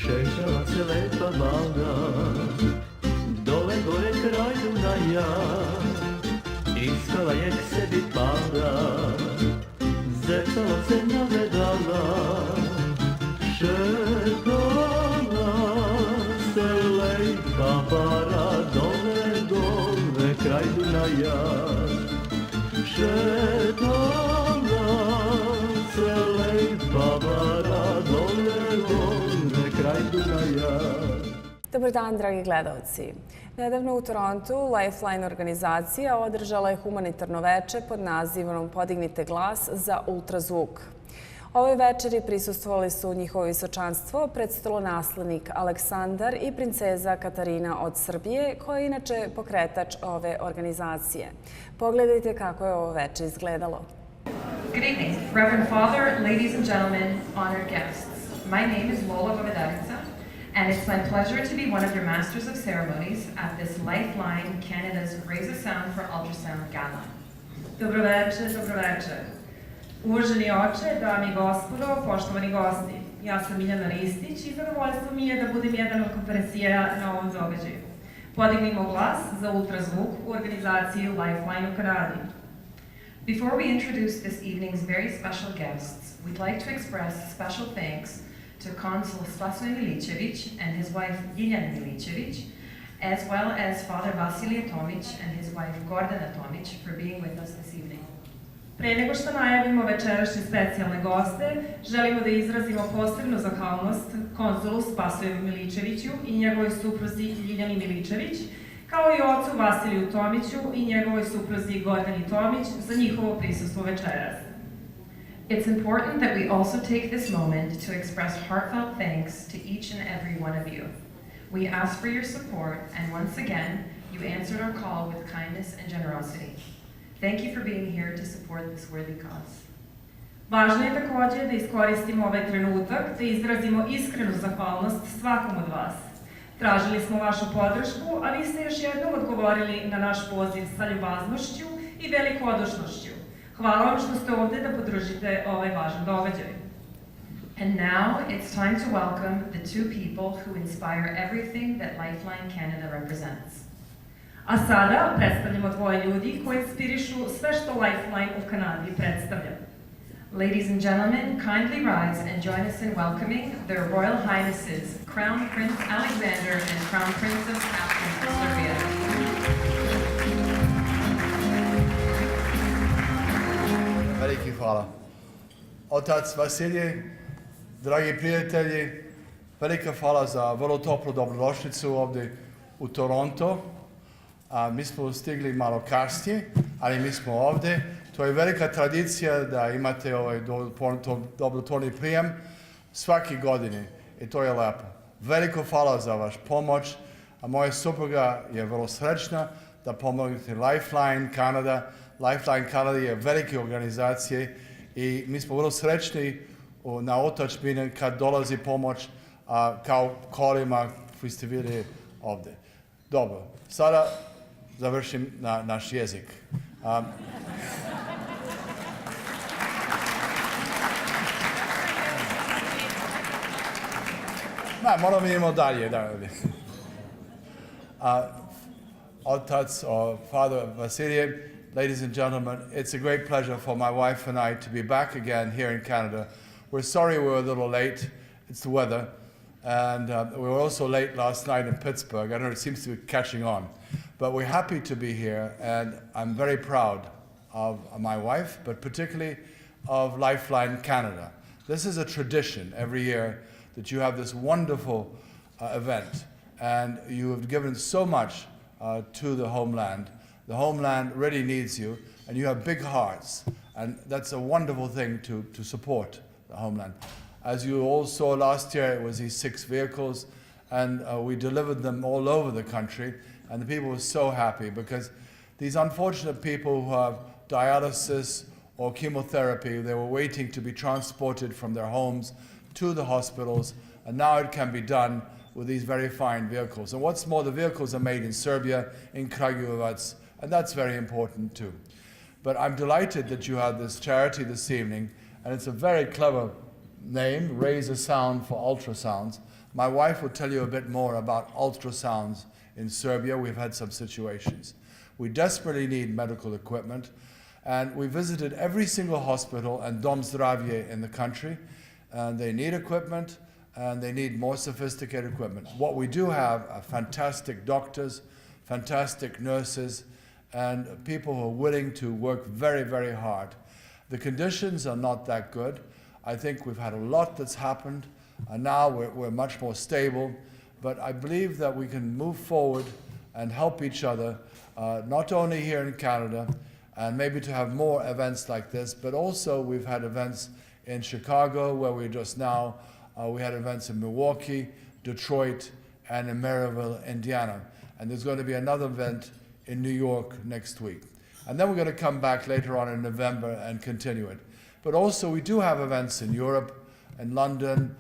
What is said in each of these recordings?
Šećala se lepa mlada, dole gore kraj Dunaja, iskala je k sebi para, zecala se navedala, šetala se lepa para, dole kraj Dunaja, šetala se lepa para, dole kraj Dunaja. Dobar dan, dragi gledalci. Nedavno u Torontu Lifeline organizacija održala je humanitarno veče pod nazivom Podignite glas za ultrazvuk. Ovoj večeri prisustvovali su njihovo visočanstvo, predstolonaslednik Aleksandar i princeza Katarina od Srbije, koja je inače pokretač ove organizacije. Pogledajte kako je ovo veče izgledalo. Good evening, Reverend Father, ladies and gentlemen, honored guests. My name is Lola Govedarica, and it's my pleasure to be one of your Masters of Ceremonies at this Lifeline Canada's Raise a Sound for Ultrasound Gala. Dobroveče, dobroveče. Uvaženi oče, dame i gospodo, poštovani gosti. Ja sam Miljana Ristić i zadovoljstvo mi je da budem jedan od konferencijera na ovom događaju. Podignimo glas za ultrazvuk u organizaciji Lifeline u Kanadi. Before we introduce this evening's very special guests, we'd like to express special thanks to Consul Spasoje Milicevic and his wife Ljiljana Milicevic, as well as Father Vasilije Tomić and his wife Gordana Tomić for being with us this evening. Pre nego što najavimo večerašnje specijalne goste, želimo da izrazimo posebnu zahvalnost konzulu Spasoju Miličeviću i njegovoj supruzi Ljiljani Miličević, kao i ocu Vasiliju Tomiću i njegovoj supruzi Gordani Tomić za njihovo prisustvo večeras. It's important that we also take this moment to express heartfelt thanks to each and every one of you. We ask for your support, and once again, you answered our call with kindness and generosity. Thank you for being here to support this worthy cause. Važno je također da iskoristimo ovaj trenutak da izrazimo iskrenu zahvalnost svakom od vas. Tražili smo vašu podršku, a vi ste još jednom odgovorili na naš poziv sa ljubaznošću i velikodušnošću. Hvala vam što ste ovdje da podržite ovaj važan događaj. And now it's time to welcome the two people who inspire everything that Lifeline Canada represents. A sada predstavljamo dvoje ljudi koji inspirišu sve što Lifeline u Kanadi predstavlja. Ladies and gentlemen, kindly rise and join us in welcoming their Royal Highnesses, Crown Prince Alexander and Crown Princess Catherine of Serbia. Veliki hvala. Otac Vasilije, dragi prijatelji, velika hvala za vrlo toplu dobrodošlicu ovdje u Toronto. Mi smo stigli malo kasnije, ali mi smo ovdje. To je velika tradicija da imate ovaj dobrotvorni prijem svake godine i to je lepo. Veliko hvala za vaš pomoć, a moja supruga je vrlo srećna da pomognete Lifeline Canada. Lifeline Canada je velike organizacije i mi smo vrlo srećni na otadžbini kad dolazi pomoć kao kolima koji ste vidjeli ovdje. Dobro, sada završim na naš jezik. Moramo idemo dalje. Otac, Father Vasilije, ladies and gentlemen, it's a great pleasure for my wife and I to be back again here in Canada. We're sorry we're a little late. It's the weather. And we were also late last night in Pittsburgh. I don't know, it seems to be catching on. But we're happy to be here, and I'm very proud of my wife, but particularly of Lifeline Canada. This is a tradition every year that you have this wonderful event, and you have given so much to the homeland. The homeland really needs you, and you have big hearts, and that's a wonderful thing to support the homeland. As you all saw last year, it was these 6 vehicles, and we delivered them all over the country, and the people were so happy because these unfortunate people who have dialysis or chemotherapy, they were waiting to be transported from their homes to the hospitals, and now it can be done with these very fine vehicles. And what's more, the vehicles are made in Serbia, in Kragujevac, and that's very important too. But I'm delighted that you had this charity this evening, and it's a very clever name, Raise a Sound for Ultrasounds. My wife will tell you a bit more about ultrasounds in Serbia. We've had some situations. We desperately need medical equipment, and we visited every single hospital and dom zdravlje in the country, and they need equipment, and they need more sophisticated equipment. What we do have are fantastic doctors, fantastic nurses, and people who are willing to work very, very hard. The conditions are not that good. I think we've had a lot that's happened, and now we're much more stable, but I believe that we can move forward and help each other, not only here in Canada, and maybe to have more events like this, but also we've had events in Chicago, where we just now, we had events in Milwaukee, Detroit, and in Maryville, Indiana. And there's going to be another event in New York next week. And then we're going to come back later on in November and continue it. But also we do have events in Europe, in London,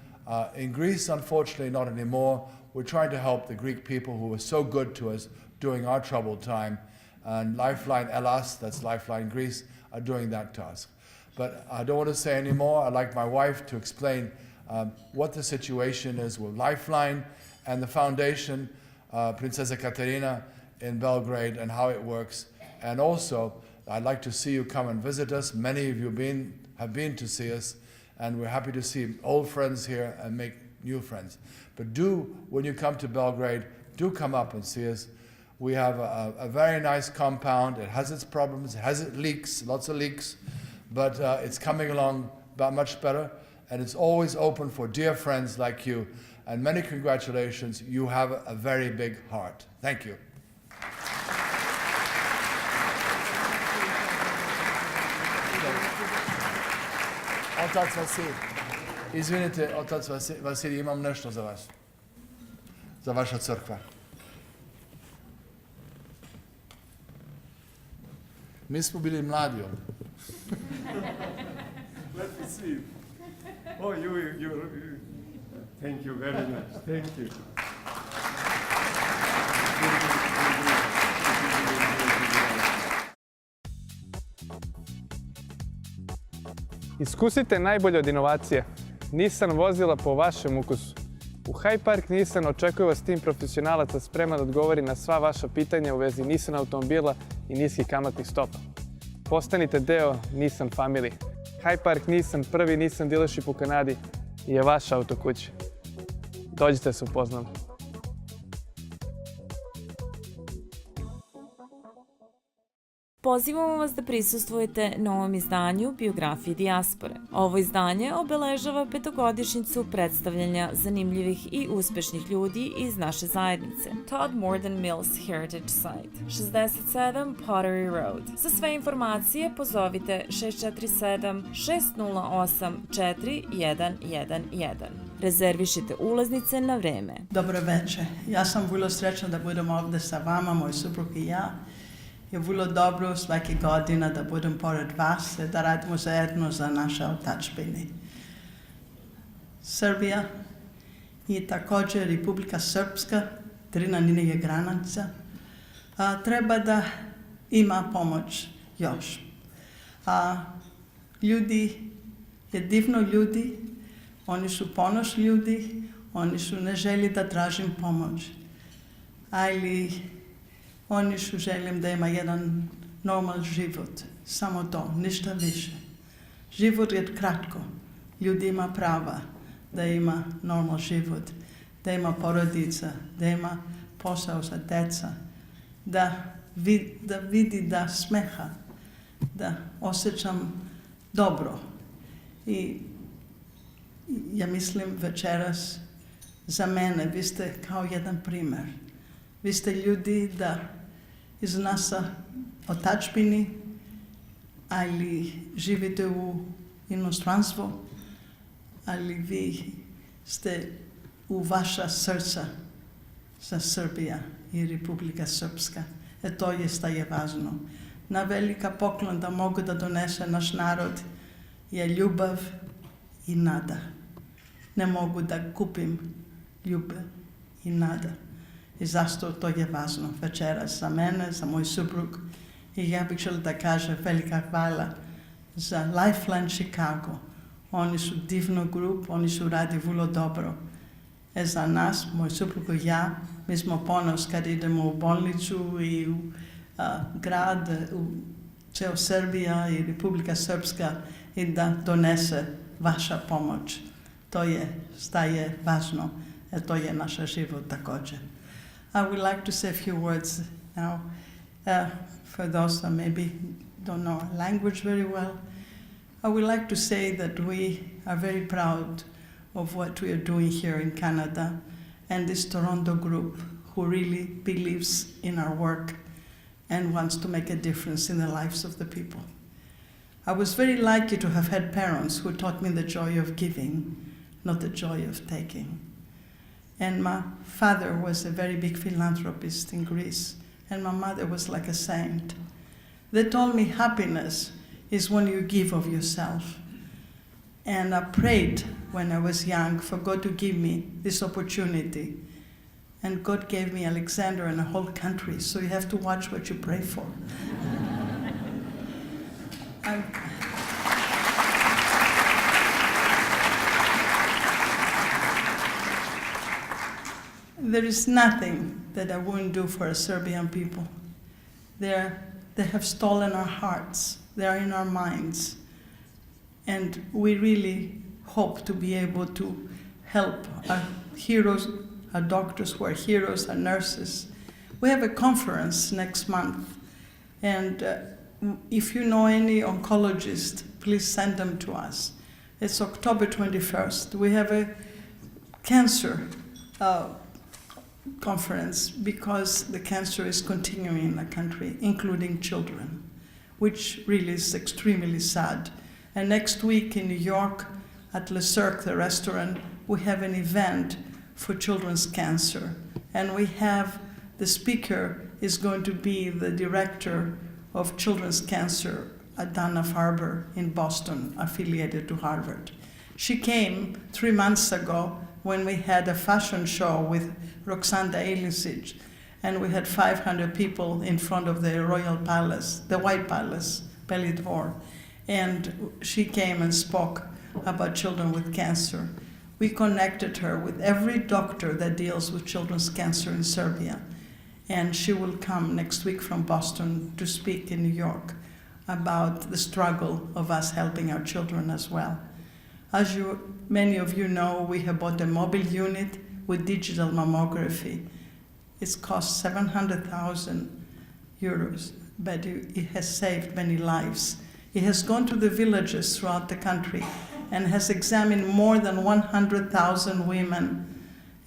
in Greece, unfortunately not anymore. We're trying to help the Greek people who were so good to us during our troubled time. And Lifeline Hellas, that's Lifeline Greece, are doing that task. But I don't want to say any more. I'd like my wife to explain what the situation is with Lifeline and the foundation, Princesa Katarina in Belgrade, and how it works. And also, I'd like to see you come and visit us. Many of you have been to see us, and we're happy to see old friends here and make new friends. But do, when you come to Belgrade, do come up and see us. We have a very nice compound. It has its problems, it has its leaks, lots of leaks, but it's coming along much better, and it's always open for dear friends like you. And many congratulations. You have a very big heart. Thank you. Otac Vasilij, izvinite, otac Vasilij, imam nešto za vas, za vaša crkva. Mi smo bili mladi ovdje. Let me see. Oh, you. Thank you very much. Thank you. Iskusite najbolje od inovacije. Nissan vozila po vašem ukusu. U High Park Nissan očekuje vas tim profesionalaca spreman da odgovori na sva vaša pitanja u vezi Nissan automobila i niskih kamatnih stopa. Postanite deo Nissan Family. High Park Nissan, prvi Nissan dealership u Kanadi, je vaša autokuća. Dođite se upoznamo. Pozivamo vas da prisustvujete novom izdanju Biografije dijaspore. Ovo izdanje obeležava petogodišnjicu predstavljanja zanimljivih i uspešnih ljudi iz naše zajednice. Todd Morden Mills Heritage Site, 67 Pottery Road. Za sve informacije pozovite 647-608-4111. Rezervišite ulaznice na vreme. Dobro večer. Ja sam vrlo srećna da budem ovdje sa vama, moj suprug i ja. Je vrlo dobro svake godine da budem pored vas i da radimo zajedno za naše otadžbine. Srbija i također Republika Srpska, 3 na linije granica, treba da ima pomoć još. Ljudi je divno ljudi, oni su ponosni ljudi, oni su ne želi da tražim pomoć, ali oni su želim da ima jedan normalan život, samo to, ništa više. Život je kratko, ljudi ima prava da ima normalan život, da ima porodica, da ima posao sa deca, da vidi da smeha, da osjećam dobro. I ja mislim večeras za mene, vi ste kao jedan primjer. Vi ste ljudi da iz naša otadžbini, ali živite u inostranstvu, ali vi ste u vaša srca za Srbija i Republika Srpska. To je staje važno. Na velika poklon da mogu da donese naš narod je ljubav i nada. Ne mogu da kupim ljubav i nada. I zašto to je važno večeras za mene, za moj suprug. I ja bih želila da kažem velika hvala za Lifeline Chicago. Oni su divno grup, oni su radi vrlo dobro. za nas, moj suprug i ja, mi smo ponos kad idemo u bolnicu i u grad, u ceo Srbija i Republika Srpska i da donese vaša pomoć. To je šta je važno, to je naš život također. I would like to say a few words now for those that maybe don't know our language very well. I would like to say that we are very proud of what we are doing here in Canada and this Toronto group who really believes in our work and wants to make a difference in the lives of the people. I was very lucky to have had parents who taught me the joy of giving, not the joy of taking. And my father was a very big philanthropist in Greece, and my mother was like a saint. They told me happiness is when you give of yourself. And I prayed when I was young for God to give me this opportunity. And God gave me Alexander and a whole country, so you have to watch what you pray for. There is nothing that I wouldn't do for a Serbian people. They have stolen our hearts. They are in our minds. And we really hope to be able to help our heroes, our doctors who are heroes, our nurses. We have a conference next month. And if you know any oncologist, please send them to us. It's October 21st. We have a cancer conference because the cancer is continuing in the country, including children, which really is extremely sad. And next week in New York at Le Cirque, the restaurant, we have an event for children's cancer. And we have, the speaker is going to be the director of children's cancer at Dana-Farber in Boston, affiliated to Harvard. She came 3 months ago when we had a fashion show with Roxanda Ilicic, and we had 500 people in front of the Royal Palace, the White Palace, Belle Dvor. And she came and spoke about children with cancer. We connected her with every doctor that deals with children's cancer in Serbia. And she will come next week from Boston to speak in New York about the struggle of us helping our children as well. As many of you know, we have bought a mobile unit with digital mammography. It's cost 700,000 euros, but it has saved many lives. It has gone to the villages throughout the country and has examined more than 100,000 women.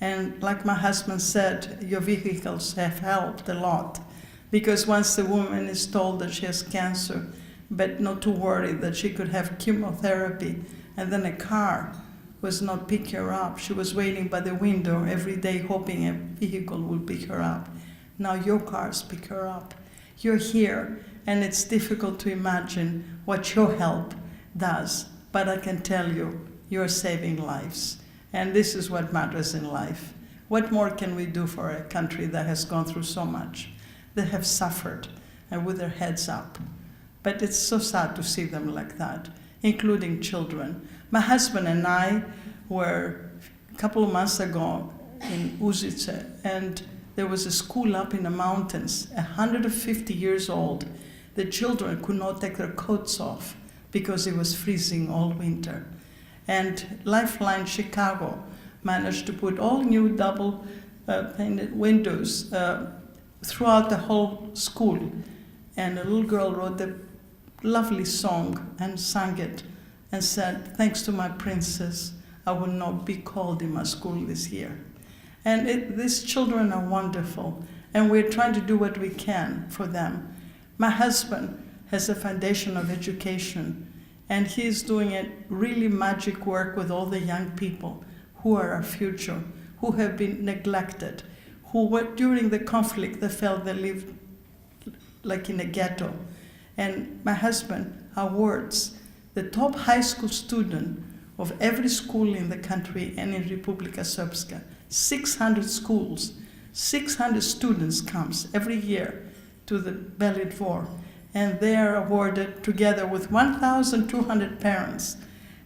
And like my husband said, your vehicles have helped a lot, because once the woman is told that she has cancer, but not to worry that she could have chemotherapy, and then a car was not pick her up. She was waiting by the window every day hoping a vehicle will pick her up. Now your cars pick her up. You're here, and it's difficult to imagine what your help does, but I can tell you, you're saving lives. And this is what matters in life. What more can we do for a country that has gone through so much? They have suffered, and with their heads up. But it's so sad to see them like that, including children. My husband and I were a couple of months ago in Uzice, and there was a school up in the mountains, 150 years old. The children could not take their coats off because it was freezing all winter. And Lifeline Chicago managed to put all new double painted windows throughout the whole school. And a little girl wrote a lovely song and sang it and said, "Thanks to my princess, I will not be called in my school this year." And these children are wonderful, and we're trying to do what we can for them. My husband has a foundation of education, and he's doing a really magic work with all the young people who are our future, who have been neglected, who during the conflict they felt they lived like in a ghetto. And my husband awards the top high school student of every school in the country and in Republika Srpska. 600 schools, 600 students comes every year to the Belle Dvor. And they are awarded together with 1,200 parents.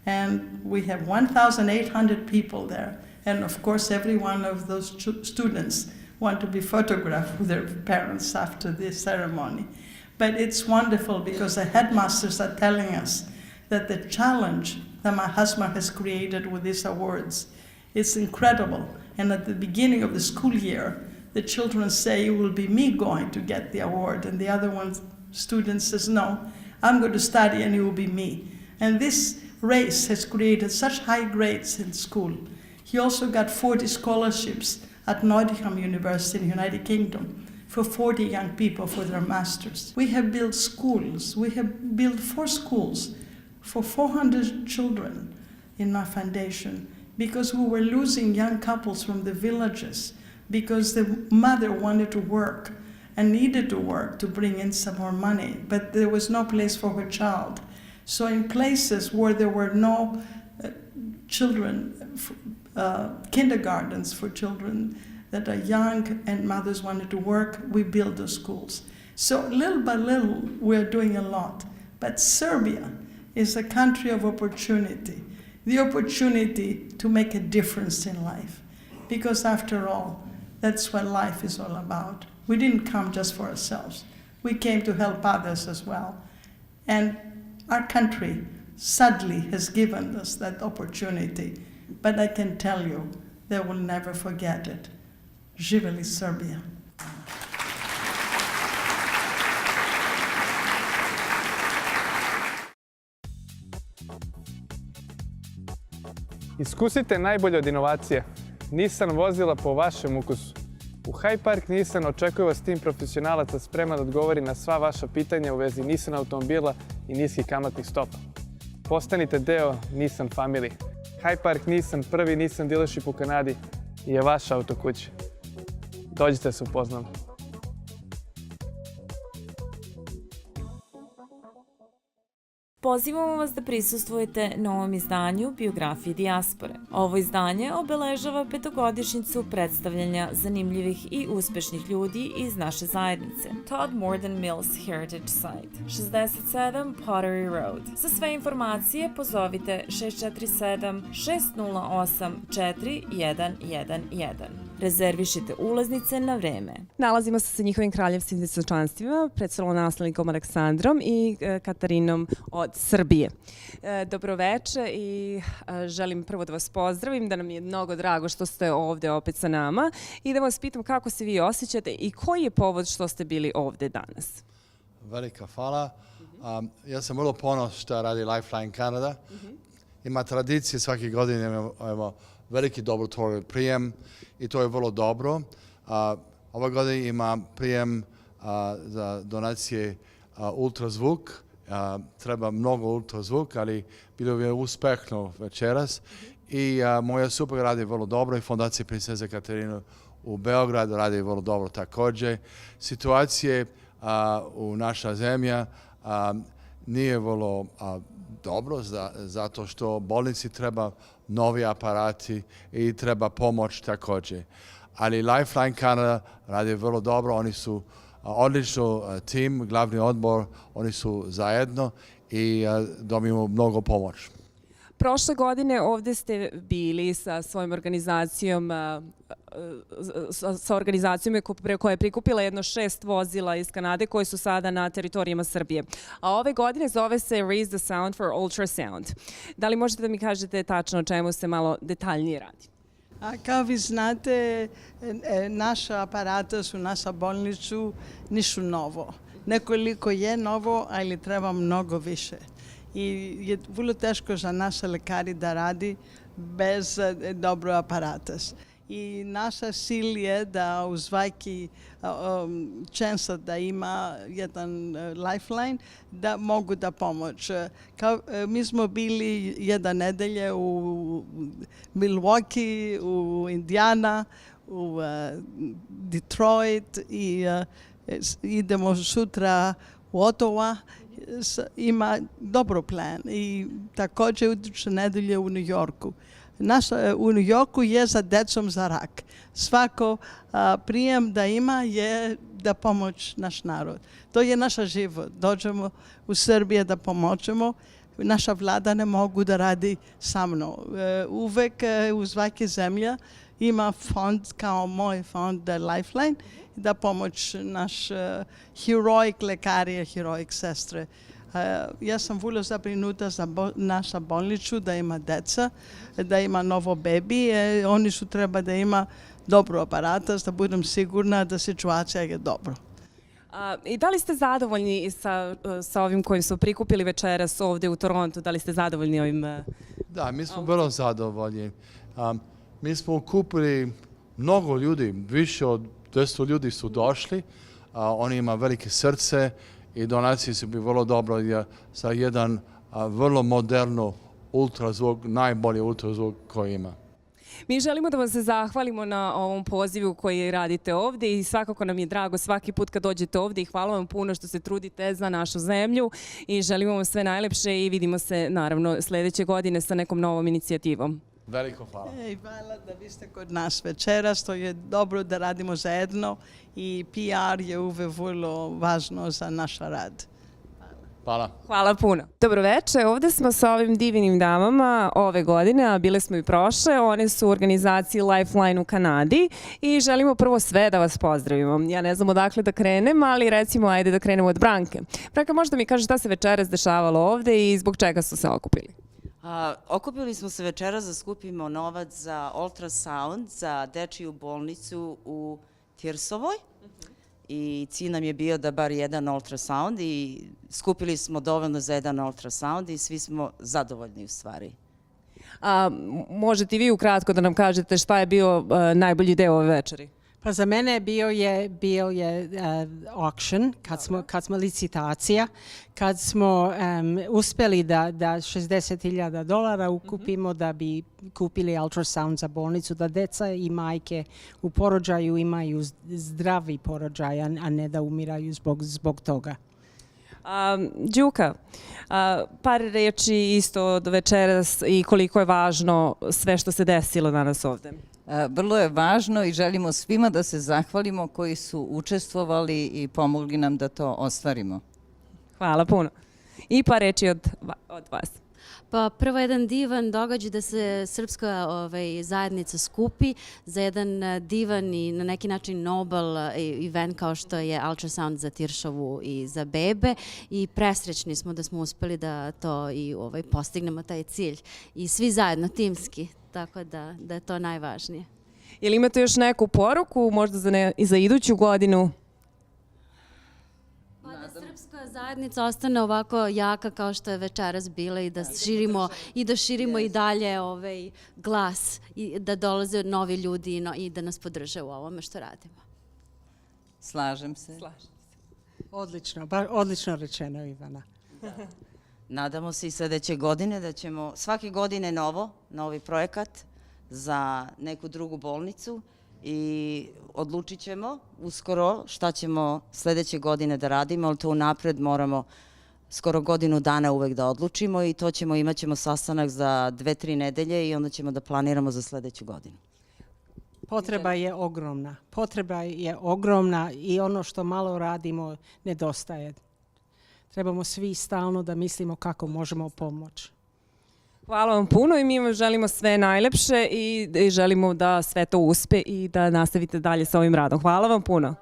And we have 1,800 people there And of course, every one of those students want to be photographed with their parents after this ceremony. But it's wonderful because the headmasters are telling us that the challenge that my husband has created with these awards is incredible. And at the beginning of the school year, the children say, it will be me going to get the award. And the other one student says, no, I'm going to study and it will be me. And this race has created such high grades in school. He also got 40 scholarships at Nottingham University in the United Kingdom for 40 young people for their masters. We have built schools. We have built 4 schools for 400 children in my foundation because we were losing young couples from the villages because the mother wanted to work and needed to work to bring in some more money, but there was no place for her child. So in places where there were no kindergartens for children that are young and mothers wanted to work, we built those schools. So little by little, we're doing a lot. But Serbia is a country of opportunity, the opportunity to make a difference in life. Because after all, that's what life is all about. We didn't come just for ourselves. We came to help others as well. And our country sadly has given us that opportunity. But I can tell you, they will never forget it. Živeli Serbia. Iskusite najbolje od inovacije. Nissan vozila po vašem ukusu. U Hyde Park Nissan očekuje vas tim profesionalaca spreman da odgovori na sva vaša pitanja u vezi Nissan automobila i niskih kamatnih stopa. Postanite deo Nissan familije. Hyde Park Nissan, prvi Nissan dealership u Kanadi, je vaša autokuća. Dođite se upoznamo. Pozivamo vas da prisustvujete novom izdanju Biografije dijaspore. Ovo izdanje obeležava 5-godišnjicu predstavljanja zanimljivih i uspešnih ljudi iz naše zajednice. Todd Morden Mills Heritage Site, 67 Pottery Road. Za sve informacije pozovite 647-608-4111. Rezervišite ulaznice na vreme. Nalazimo se sa njihovim kraljevskim visočanstvima, predstavljanaslednikom Aleksandrom i Katarinom od Srbije. Dobroveče i želim prvo da vas pozdravim, da nam je mnogo drago što ste ovde opet sa nama i da vas pitam kako se vi osjećate i koji je povod što ste bili ovde danas. Velika hvala. Ja sam vrlo ponos što radi Lifeline Canada. Ima tradicije svake godine, imamo veliki dobrotvorni prijem i to je vrlo dobro. Ove godine ima prijem za donacije ultrazvuk. Treba mnogo ultrazvuk, ali bilo je uspešno večeras. I moja supruga radi vrlo dobro i Fondacija Princeze Katarine u Beogradu radi vrlo dobro također. Situacije u naša zemlja nije vrlo dobro zato što bolnici treba novi aparati i treba pomoć također. Ali Lifeline Canada radi vrlo dobro, oni su odlično tim, glavni odbor, oni su zajedno i dobijemo mnogo pomoć. Prošle godine ovde ste bili sa svojom organizacijom, koja je prikupila jedno 6 vozila iz Kanade koji su sada na teritorijama Srbije. A ove godine zove se Raise the Sound for Ultrasound. Da li možete da mi kažete tačno o čemu se malo detaljnije radi? Kao vi znate, naša aparata su naša bolnicu nisu novo. Nekoliko je novo, ali treba mnogo više. I je vrlo teško za naše lekari da radi bez dobro aparata. I naša cilj je da u svaki šansa da ima jedan lifeline, da mogu da pomoć. Mi smo bili jedna nedelja u Milwaukee, u Indiana, u Detroit i idemo sutra u Ottawa. Ima dobro plan i također iduće nedelje u New Yorku. U New Yorku je za decom za rak. Svako prijem da ima je da pomoć naš narod. To je naš život. Dođemo u Srbiju da pomoćemo. naša vlada ne mogu da radi sa mnom. Uvek u svake zemlje ima fond kao moj fond Lifeline da pomoć naš heroic lekari, heroic sestre. Ja sam vrlo zabrinuta za naša bolnicu, da ima deca, da ima novo bebi. Oni su treba da ima dobro aparata, da budem sigurna da situacija je dobro. I da li ste zadovoljni sa ovim kojim su prikupili večeras ovdje u Torontu? Da li ste zadovoljni ovim? Da, mi smo vrlo zadovoljni. Mi smo okupili mnogo ljudi, više od 200 ljudi su došli. Oni imaju velike srce i donacije su bi vrlo dobro za jedan vrlo moderno ultrazvuk, najbolji ultrazvuk koji ima. Mi želimo da vam se zahvalimo na ovom pozivu koji radite ovdje i svakako nam je drago svaki put kad dođete ovdje i hvala vam puno što se trudite za našu zemlju i želimo vam sve najlepše i vidimo se naravno sljedeće godine sa nekom novom inicijativom. Veliko hvala. Hvala da vi ste kod nas večeras, to je dobro da radimo zajedno i PR je uvek vrlo važno za naš rad. Hvala. Hvala puno. Dobro večer, ovdje smo sa ovim divnim damama ove godine, a bile smo i prošle. One su u organizaciji Lifeline u Kanadi i želimo prvo sve da vas pozdravimo. Ja ne znam odakle da krenem, ali recimo ajde da krenemo od Branke. Branka, možda mi kaže šta se večeras dešavalo ovdje i zbog čega su se okupili? Okupili smo se večeras da skupimo novac za ultrasound za dečiju bolnicu u Tirsovoj. I cilj nam je bio da bar jedan ultrasound i skupili smo dovoljno za jedan ultrasound i svi smo zadovoljni u stvari. Možete i vi ukratko da nam kažete šta je bio najbolji deo ove večeri? Pa za mene bio je auction, kad smo licitacija, kad smo uspjeli da $60,000 ukupimo da bi kupili ultrasound za bolnicu, da deca i majke u porođaju imaju zdravi porođaj, a ne da umiraju zbog toga. Đuka, par reči isto od večeras i koliko je važno sve što se desilo danas ovdje. Vrlo je važno i želimo svima da se zahvalimo koji su učestvovali i pomogli nam da to ostvarimo. Hvala puno. I par reči od vas. Pa prvo jedan divan događaj da se srpska zajednica skupi za jedan divan i na neki način nobel event kao što je ultrasound za Tiršovu i za bebe i presrećni smo da smo uspeli da to i postignemo taj cilj i svi zajedno timski, tako da je to najvažnije. Ili imate još neku poruku možda za iduću godinu? Da srpska zajednica ostane ovako jaka kao što je večeras bila i da širimo i dalje glas i da dolaze novi ljudi i da nas podrže u ovome što radimo. Slažem se. Odlično rečeno, Ivana. Nadamo se i sljedeće godine da ćemo svake godine novi projekat za neku drugu bolnicu i odlučit ćemo uskoro šta ćemo sljedeće godine da radimo, ali to unapred moramo skoro godinu dana uvek da odlučimo i imat ćemo sastanak za 2-3 nedelje i onda ćemo da planiramo za sljedeću godinu. Potreba je ogromna i ono što malo radimo nedostaje. Trebamo svi stalno da mislimo kako možemo pomoći. Hvala vam puno i mi vam želimo sve najlepše i želimo da sve to uspe i da nastavite dalje sa ovim radom. Hvala vam puno.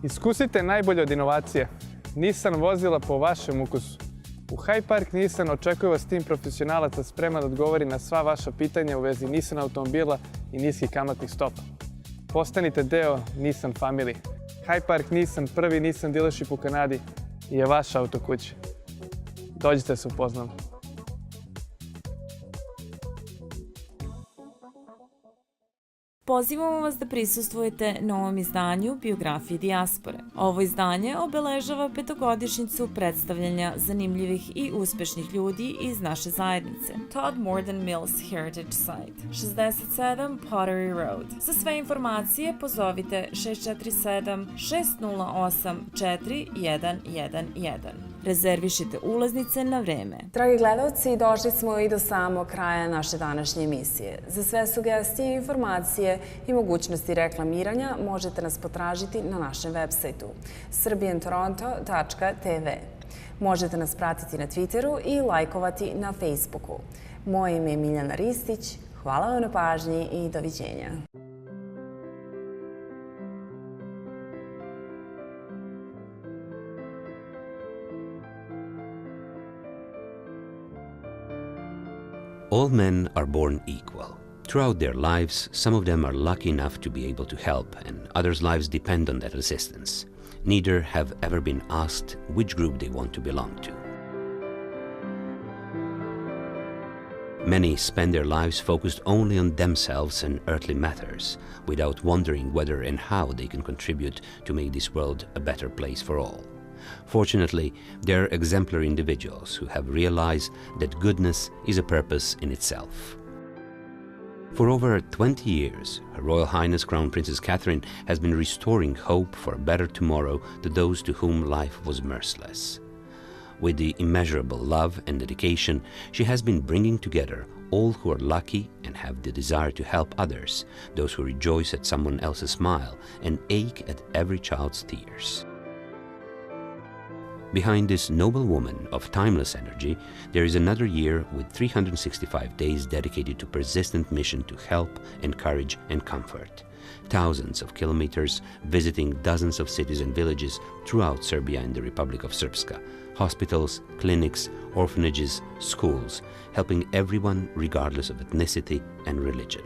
Iskusite najbolje od inovacije. Nissan vozila po vašem ukusu. U Hyde Park Nissan očekuje vas tim profesionalaca spreman da odgovori na sva vaša pitanja u vezi Nissan automobila i niskih kamatnih stopa. Postanite deo Nissan familije. Hyde Park Nissan, prvi Nissan dealership u Kanadi, je vaša autokuća. Dođite se upoznamo. Pozivamo vas da prisustvujete novom izdanju Biografije dijaspore. Ovo izdanje obeležava 5-godišnjicu predstavljanja zanimljivih i uspešnih ljudi iz naše zajednice. Todd Morden Mills Heritage Site, 67 Pottery Road. Za sve informacije pozovite 647 608 4111. Rezervišite ulaznice na vreme. Dragi gledalci, došli smo i do samog kraja naše današnje emisije. Za sve sugestije, informacije i mogućnosti reklamiranja možete nas potražiti na našem websajtu srbiantoronto.tv. Možete nas pratiti na Twitteru i lajkovati na Facebooku. Moje ime je Miljana Ristić. Hvala vam na pažnji i doviđenja. All men are born equal. Throughout their lives, some of them are lucky enough to be able to help, and others' lives depend on that assistance. Neither have ever been asked which group they want to belong to. Many spend their lives focused only on themselves and earthly matters, without wondering whether and how they can contribute to make this world a better place for all. Fortunately, there are exemplary individuals who have realized that goodness is a purpose in itself. For over 20 years, Her Royal Highness Crown Princess Catherine has been restoring hope for a better tomorrow to those to whom life was merciless. With the immeasurable love and dedication, she has been bringing together all who are lucky and have the desire to help others, those who rejoice at someone else's smile and ache at every child's tears. Behind this noble woman of timeless energy, there is another year with 365 days dedicated to persistent mission to help, encourage, and comfort. Thousands of kilometers visiting dozens of cities and villages throughout Serbia and the Republic of Srpska, hospitals, clinics, orphanages, schools, helping everyone regardless of ethnicity and religion.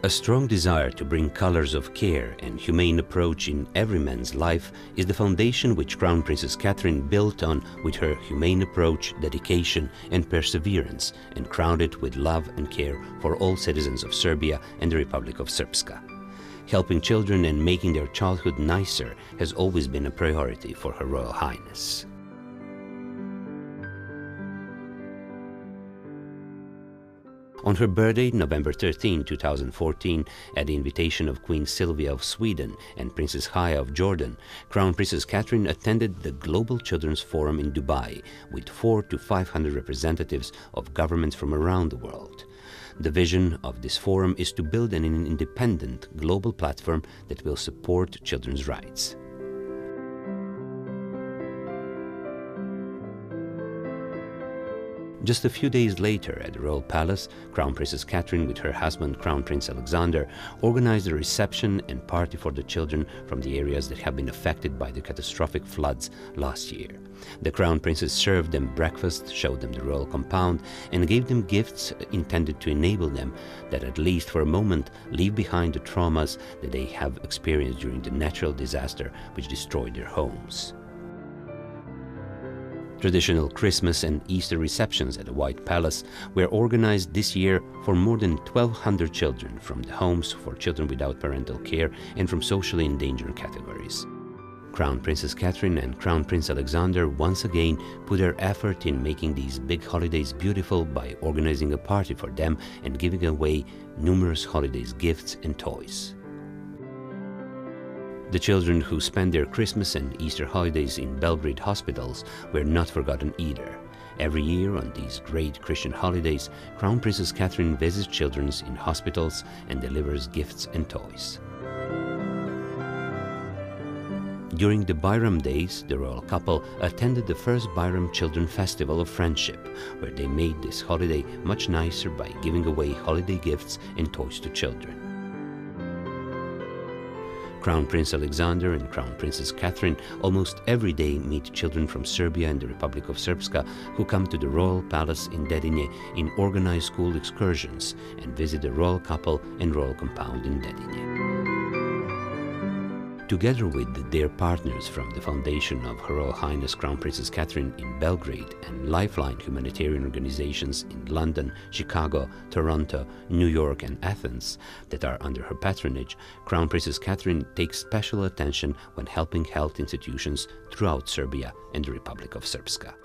A strong desire to bring colors of care and humane approach in every man's life is the foundation which Crown Princess Catherine built on with her humane approach, dedication and perseverance, and crowned it with love and care for all citizens of Serbia and the Republic of Srpska. Helping children and making their childhood nicer has always been a priority for Her Royal Highness. On her birthday, November 13, 2014, at the invitation of Queen Sylvia of Sweden and Princess Haya of Jordan, Crown Princess Catherine attended the Global Children's Forum in Dubai with 400 to 500 representatives of governments from around the world. The vision of this forum is to build an independent global platform that will support children's rights. Just a few days later, at the Royal Palace, Crown Princess Catherine with her husband Crown Prince Alexander organized a reception and party for the children from the areas that have been affected by the catastrophic floods last year. The Crown Princess served them breakfast, showed them the royal compound, and gave them gifts intended to enable them that at least for a moment leave behind the traumas that they have experienced during the natural disaster which destroyed their homes. Traditional Christmas and Easter receptions at the White Palace were organized this year for more than 1,200 children from the homes for children without parental care and from socially endangered categories. Crown Princess Catherine and Crown Prince Alexander once again put their effort in making these big holidays beautiful by organizing a party for them and giving away numerous holidays gifts and toys. The children who spent their Christmas and Easter holidays in Belgrade hospitals were not forgotten either. Every year on these great Christian holidays, Crown Princess Catherine visits children in hospitals and delivers gifts and toys. During the Bayram days, the royal couple attended the first Bayram Children Festival of Friendship, where they made this holiday much nicer by giving away holiday gifts and toys to children. Crown Prince Alexander and Crown Princess Catherine almost every day meet children from Serbia and the Republic of Srpska who come to the Royal Palace in Dedinje in organized school excursions and visit the royal couple and royal compound in Dedinje. Together with their partners from the foundation of Her Royal Highness Crown Princess Catherine in Belgrade and Lifeline humanitarian organizations in London, Chicago, Toronto, New York and Athens that are under her patronage, Crown Princess Catherine takes special attention when helping health institutions throughout Serbia and the Republic of Srpska.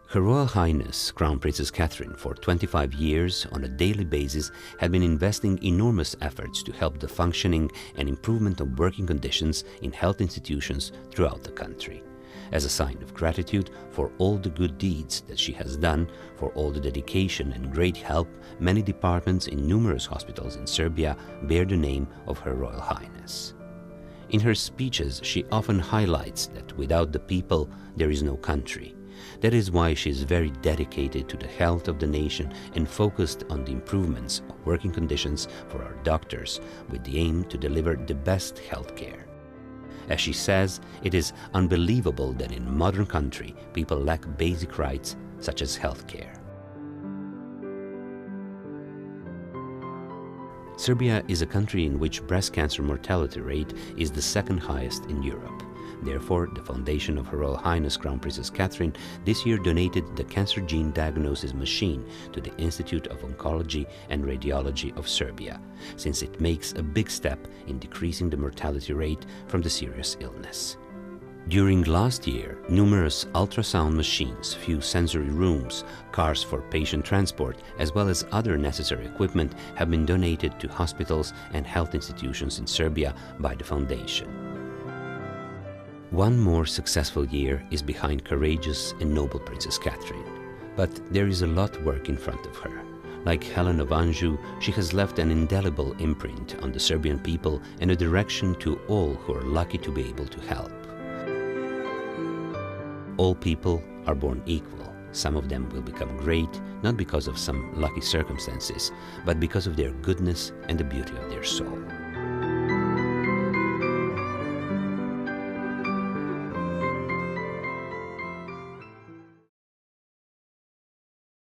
Her Royal Highness Crown Princess Catherine for 25 years on a daily basis had been investing enormous efforts to help the functioning and improvement of working conditions in health institutions throughout the country. as a sign of gratitude for all the good deeds that she has done, for all the dedication and great help, many departments in numerous hospitals in Serbia bear the name of Her Royal Highness. In her speeches, she often highlights that without the people, there is no country. That is why she is very dedicated to the health of the nation and focused on the improvements of working conditions for our doctors with the aim to deliver the best health care. As she says, it is unbelievable that in a modern country people lack basic rights such as health care. Serbia is a country in which breast cancer mortality rate is the second highest in Europe. Therefore, the Foundation of Her Royal Highness Crown Princess Catherine this year donated the cancer gene diagnosis machine to the Institute of Oncology and Radiology of Serbia, since it makes a big step in decreasing the mortality rate from the serious illness. During last year, numerous ultrasound machines, few sensory rooms, cars for patient transport, as well as other necessary equipment have been donated to hospitals and health institutions in Serbia by the Foundation. One more successful year is behind courageous and noble Princess Catherine, but there is a lot of work in front of her. Like Helen of Anjou, she has left an indelible imprint on the Serbian people and a direction to all who are lucky to be able to help. All people are born equal. Some of them will become great, not because of some lucky circumstances, but because of their goodness and the beauty of their soul.